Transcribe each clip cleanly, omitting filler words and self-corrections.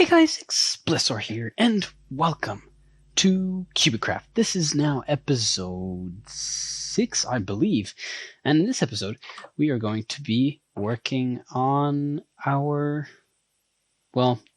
Hey guys, Explicor here, and welcome to KubiKraft. This is now episode 6, I believe. And in this episode, we are going to be working on our,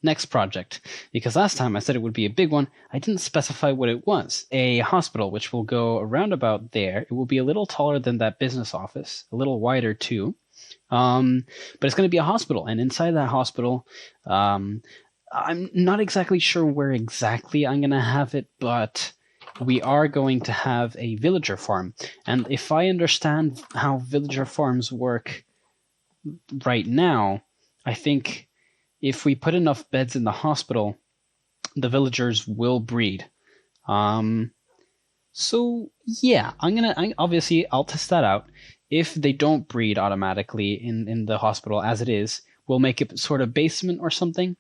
next project. Because last time I said it would be a big one, I didn't specify what it was. A hospital, which will go around about there. It will be a little taller than that business office, a little wider too. But it's going to be a hospital, and inside that hospital, I'm not exactly sure where exactly I'm going to have it, but we are going to have a villager farm. And if I understand how villager farms work right now, I think if we put enough beds in the hospital, the villagers will breed. So yeah, obviously I'll test that out. If they don't breed automatically in the hospital as it is, we'll make it sort of basement or something.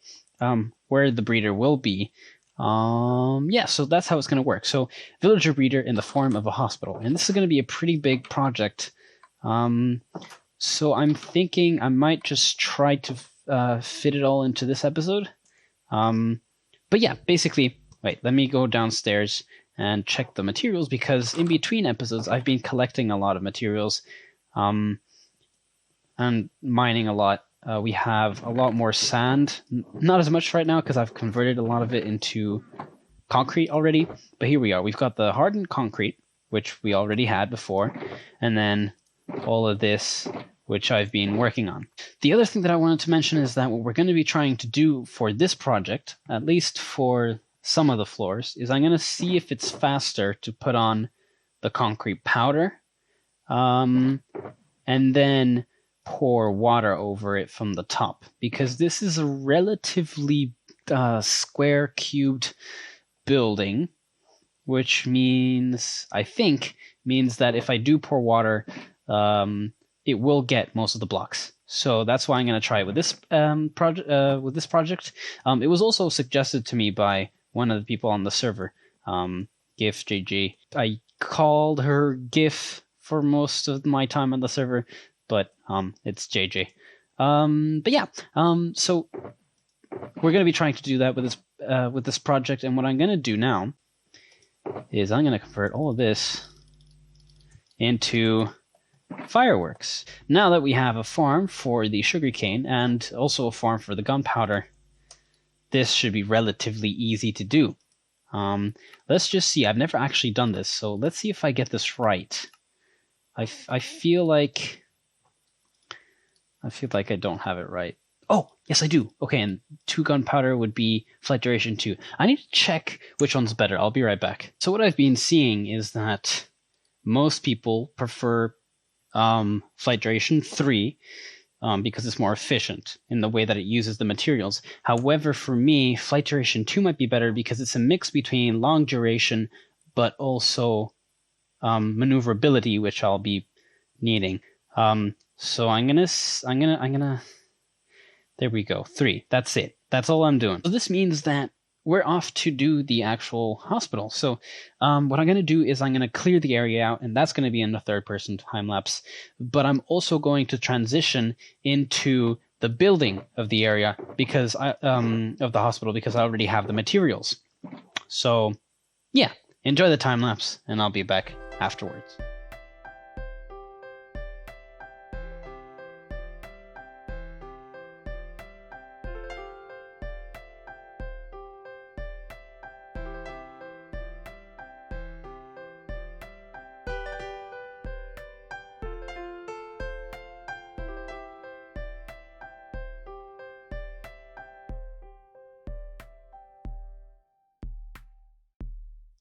Where the breeder will be. Yeah, so that's how it's going to work. So villager breeder in the form of a hospital. And this is going to be a pretty big project. So I'm thinking I might just try to fit it all into this episode. But yeah, basically, wait, let me go downstairs and check the materials, because in between episodes I've been collecting a lot of materials and mining a lot. We have a lot more sand, not as much right now because I've converted a lot of it into concrete already, but here we are. We've got the hardened concrete, which we already had before, and then all of this, which I've been working on. The other thing that I wanted to mention is that what we're going to be trying to do for this project, at least for some of the floors, is I'm going to see if it's faster to put on the concrete powder, and then pour water over it from the top, because this is a relatively square cubed building, which means, I think, that if I do pour water, it will get most of the blocks. So that's why I'm going to try it with this project. It was also suggested to me by one of the people on the server, GIF JG. I called her GIF for most of my time on the server, but it's JJ. But yeah, so we're going to be trying to do that with this project, and what I'm going to do now is I'm going to convert all of this into fireworks. Now that we have a farm for the sugarcane and also a farm for the gunpowder, this should be relatively easy to do. Let's just see. I've never actually done this, so let's see if I get this right. I feel like I don't have it right. Oh, yes, I do. Okay, and 2 gunpowder would be flight duration 2. I need to check which one's better. I'll be right back. So what I've been seeing is that most people prefer flight duration 3 because it's more efficient in the way that it uses the materials. However, for me, flight duration 2 might be better because it's a mix between long duration but also maneuverability, which I'll be needing. So I'm gonna, there we go, 3. That's it. That's all I'm doing. So this means that we're off to do the actual hospital. So what I'm gonna do is I'm gonna clear the area out, and that's gonna be in the 3rd-person time lapse. But I'm also going to transition into the building of the area because of the hospital, because I already have the materials. So yeah, enjoy the time lapse, and I'll be back afterwards.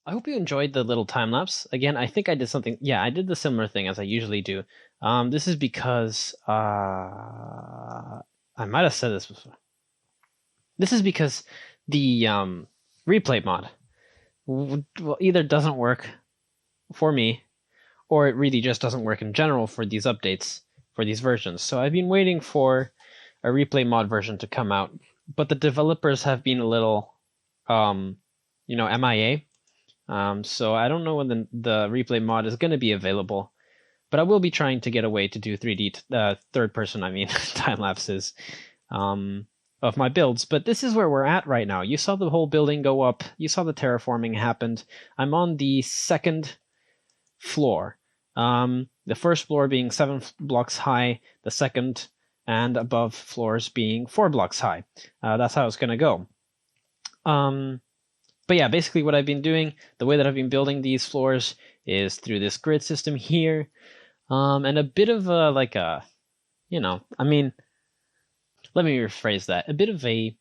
I hope you enjoyed the little time lapse. Again, I think I did something. Yeah, I did the similar thing as I usually do. This is because I might have said this before. This is because the replay mod either doesn't work for me, or it really just doesn't work in general for these updates, for these versions. So I've been waiting for a replay mod version to come out, but the developers have been a little, MIA. So I don't know when the replay mod is going to be available, but I will be trying to get a way to do 3D, third person, time lapses. of my builds, but this is where we're at right now. You saw the whole building go up. You saw the terraforming happened. I'm on the second floor. The first floor being 7 blocks high, the second and above floors being 4 blocks high. That's how it's going to go. But yeah, basically what I've been doing, the way that I've been building these floors is through this grid system here, and a bit of a, like a, you know, I mean, let me rephrase that. A bit of a,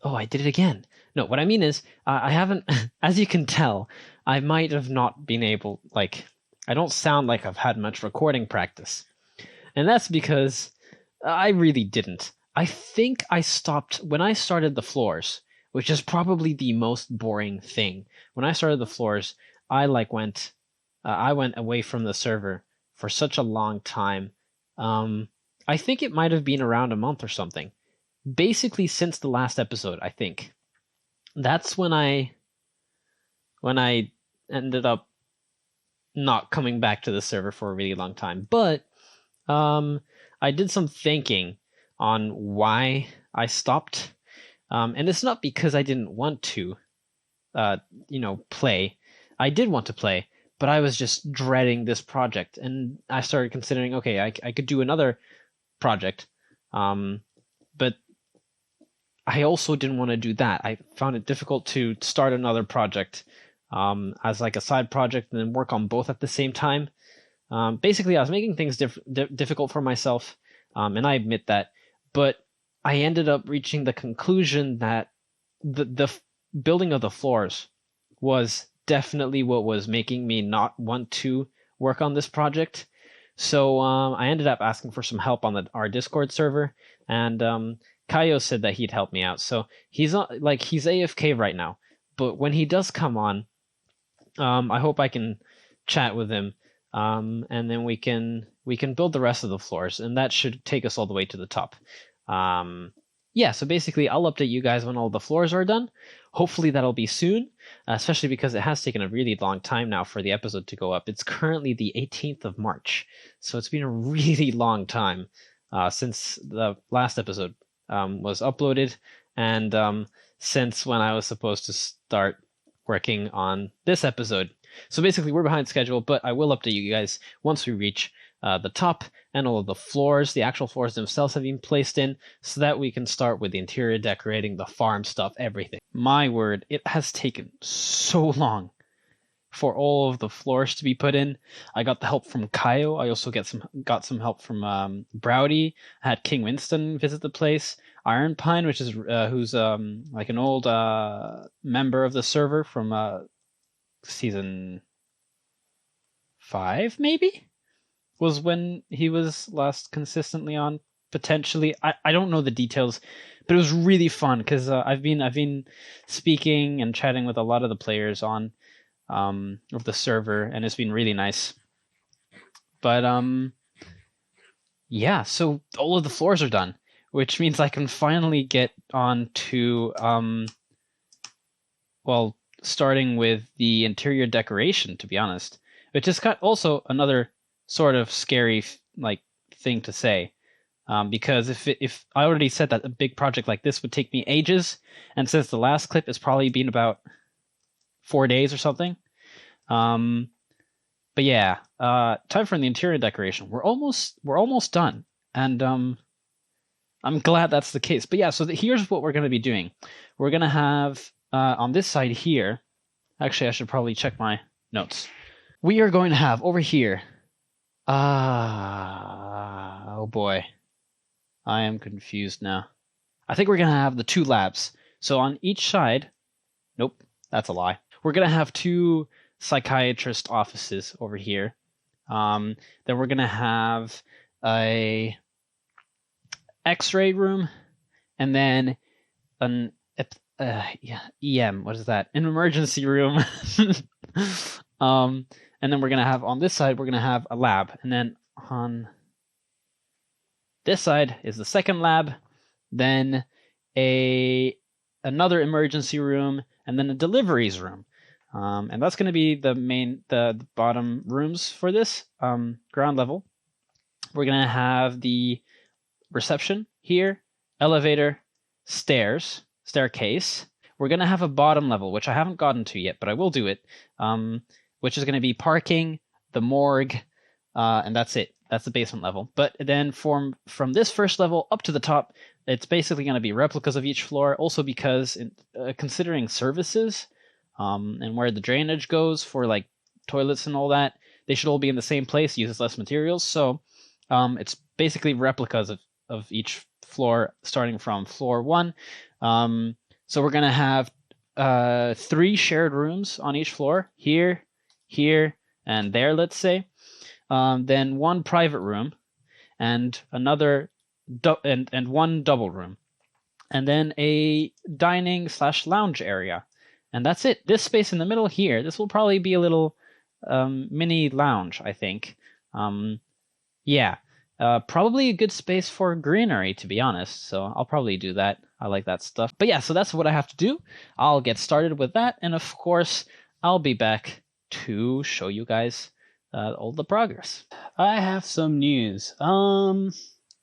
oh, I did it again. No, what I mean is, I haven't, as you can tell, I might have not been able, like, I don't sound like I've had much recording practice. And that's because I really didn't. I think I stopped when I started the floors, which is probably the most boring thing. When I started the floors, I went away from the server for such a long time. I think it might have been around a month or something. Basically since the last episode, I think. That's when I ended up not coming back to the server for a really long time. But I did some thinking on why I stopped. And it's not because I didn't want to, play. I did want to play, but I was just dreading this project. And I started considering, okay, I could do another project. But I also didn't want to do that. I found it difficult to start another project as like a side project and then work on both at the same time. Basically, I was making things difficult for myself, and I admit that. But I ended up reaching the conclusion that the building of the floors was definitely what was making me not want to work on this project. So I ended up asking for some help on our Discord server, and Kaio said that he'd help me out. So he's he's AFK right now, but when he does come on, I hope I can chat with him, and then we can build the rest of the floors, and that should take us all the way to the top. Yeah, so basically I'll update you guys when all the floors are done. Hopefully that'll be soon, especially because it has taken a really long time now for the episode to go up. It's currently the 18th of March, so it's been a really long time since the last episode was uploaded, and since when I was supposed to start working on this episode. So basically we're behind schedule, but I will update you guys once we reach the top and all of the floors. The actual floors themselves have been placed in so that we can start with the interior decorating, the farm stuff, everything. My word, it has taken so long for all of the floors to be put in. I got the help from Kaio. I also got some help from Browdy. I had King Winston visit the place. Iron Pine, which is who's like an old member of the server from season 5, maybe, was when he was last consistently on. Potentially, I don't know the details, but it was really fun because I've been speaking and chatting with a lot of the players on of the server, and it's been really nice. But yeah, so all of the floors are done, which means I can finally get on to well, starting with the interior decoration, to be honest, which is also another sort of scary thing to say, because if I already said that a big project like this would take me ages, and since the last clip it's probably been about 4 days or something. But yeah, time for the interior decoration. We're almost done, and I'm glad that's the case. But yeah, so here's what we're going to be doing. We're going to have on this side here. Actually, I should probably check my notes. We are going to have over here. Oh boy, I am confused now. I think we're going to have the 2 labs. So on each side, nope, that's a lie. We're going to have 2 psychiatrist offices over here. Then we're going to have a X-ray room, and then an EM. What is that? An emergency room. And then we're gonna have on this side we're gonna have a lab, and then on this side is the second lab, then another emergency room, and then a deliveries room. And that's going to be the bottom rooms for this ground level. We're going to have the reception here, elevator, staircase. We're going to have a bottom level, which I haven't gotten to yet, but I will do it, which is going to be parking, the morgue, and that's it. That's the basement level. But then from this first level up to the top, it's basically going to be replicas of each floor, also because considering services and where the drainage goes for like toilets and all that, they should all be in the same place, uses less materials. So it's basically replicas of each floor, starting from floor 1. So we're going to have 3 shared rooms on each floor, here, and there, let's say. Then 1 private room, and another and 1 double room, and then a dining/lounge area, and that's it. This space in the middle here, this will probably be a little mini lounge, I think. Yeah, probably a good space for greenery, to be honest. So I'll probably do that. I like that stuff. But yeah, so that's what I have to do. I'll get started with that, and of course, I'll be back to show you guys all the progress. I have some news.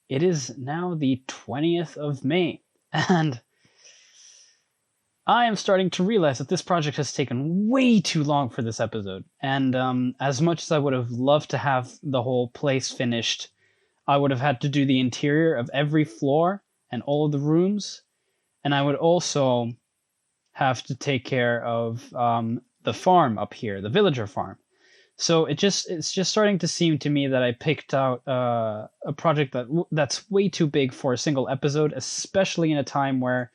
It is now the 20th of May, and I am starting to realize that this project has taken way too long for this episode. And as much as I would have loved to have the whole place finished, I would have had to do the interior of every floor and all of the rooms, and I would also have to take care of the farm up here, the villager farm. So it's just starting to seem to me that I picked out a project that's way too big for a single episode, especially in a time where,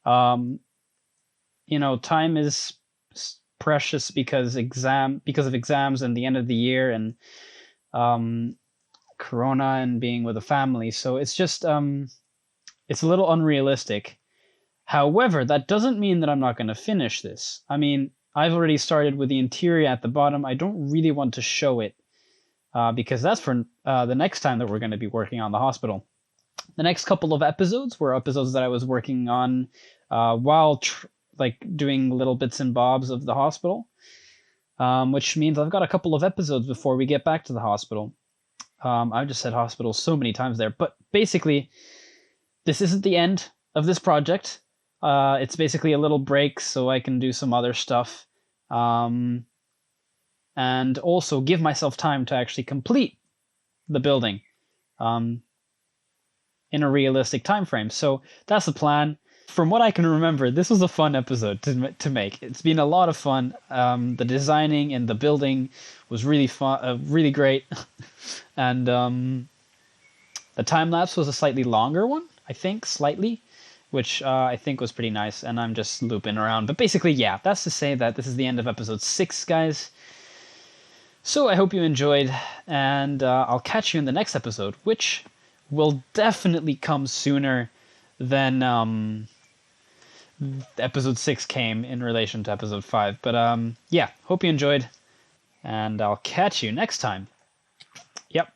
time is precious because of exams and the end of the year and Corona and being with a family. So it's just it's a little unrealistic. However, that doesn't mean that I'm not going to finish this. I mean, I've already started with the interior at the bottom. I don't really want to show it because that's for the next time that we're going to be working on the hospital. The next couple of episodes were episodes that I was working on while doing little bits and bobs of the hospital, which means I've got a couple of episodes before we get back to the hospital. I've just said hospital so many times there, but basically, this isn't the end of this project. It's basically a little break so I can do some other stuff, and also give myself time to actually complete the building in a realistic time frame. So that's the plan. From what I can remember, this was a fun episode to make. It's been a lot of fun. The designing and the building was really fun, really great, and the time lapse was a slightly longer one, I think, slightly, which I think was pretty nice, and I'm just looping around. But basically, yeah, that's to say that this is the end of episode 6, guys. So I hope you enjoyed, and I'll catch you in the next episode, which will definitely come sooner than episode 6 came in relation to episode 5. But yeah, hope you enjoyed, and I'll catch you next time. Yep.